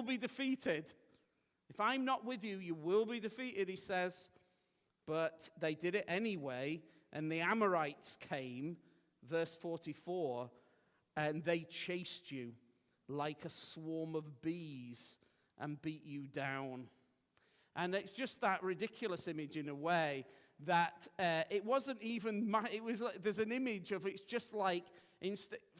be defeated. If I'm not with you, you will be defeated, he says. But they did it anyway, and the Amorites came, verse 44, and they chased you like a swarm of bees and beat you down. And it's just that ridiculous image in a way that it wasn't even, it was like, there's an image of it's just like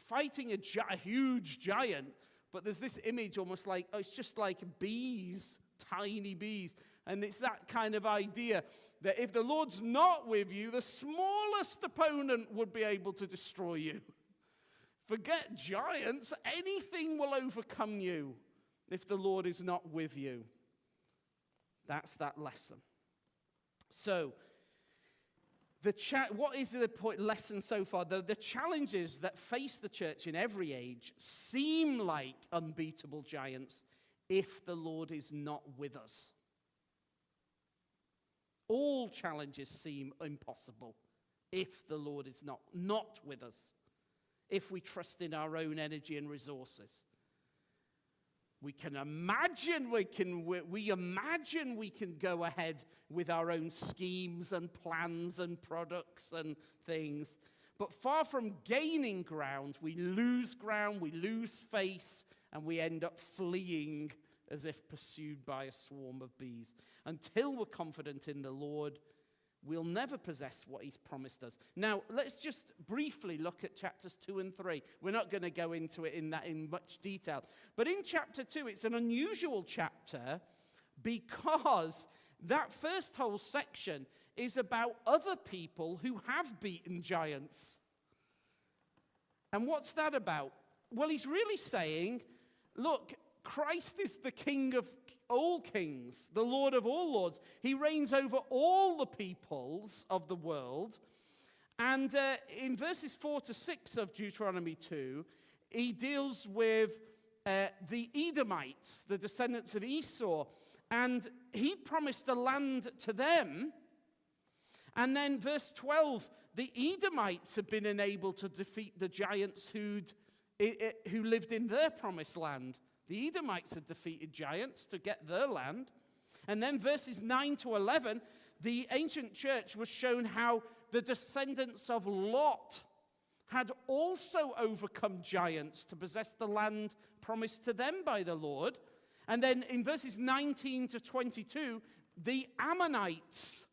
fighting a huge giant, but there's this image almost like, oh, it's just like bees, tiny bees. And it's that kind of idea that if the Lord's not with you, the smallest opponent would be able to destroy you. Forget giants, anything will overcome you if the Lord is not with you. That's that lesson. So, what is the lesson so far? The challenges that face the church in every age seem like unbeatable giants if the Lord is not with us. All challenges seem impossible if the Lord is not with us, if we trust in our own energy and resources. We can imagine we can go ahead with our own schemes and plans and products and things. But far from gaining ground, we lose face, and we end up fleeing as if pursued by a swarm of bees. Until we're confident in the Lord, we'll never possess what he's promised us. Now, let's just briefly look at chapters 2 and 3. We're not going to go into it in much detail. But in chapter 2, it's an unusual chapter because that first whole section is about other people who have beaten giants. And what's that about? Well, he's really saying, look, Christ is the King of all kings, the Lord of all lords. He reigns over all the peoples of the world. And in verses 4 to 6 of Deuteronomy 2, he deals with the Edomites, the descendants of Esau. And he promised a land to them. And then verse 12, the Edomites have been enabled to defeat the giants who lived in their promised land. The Edomites had defeated giants to get their land. And then verses 9 to 11, the ancient church was shown how the descendants of Lot had also overcome giants to possess the land promised to them by the Lord. And then in verses 19 to 22, the Ammonites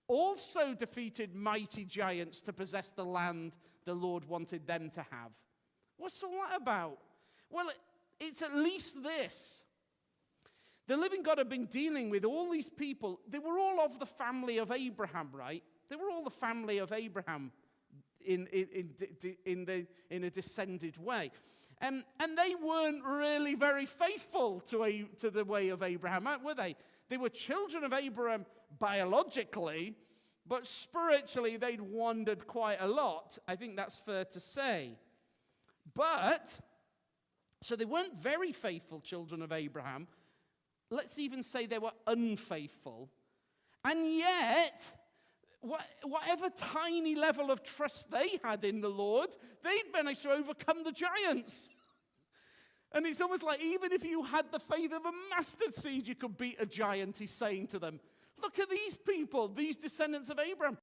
also defeated mighty giants to possess the land the Lord wanted them to have. What's all that about? Well, it's at least this. The living God had been dealing with all these people. They were all of the family of Abraham, right? They were all the family of Abraham in a descended way. And they weren't really very faithful to the way of Abraham, were they? They were children of Abraham biologically, but spiritually they'd wandered quite a lot. I think that's fair to say. So they weren't very faithful children of Abraham. Let's even say they were unfaithful. And yet, whatever tiny level of trust they had in the Lord, they'd managed to overcome the giants. And it's almost like even if you had the faith of a mustard seed, you could beat a giant, he's saying to them. Look at these people, these descendants of Abraham.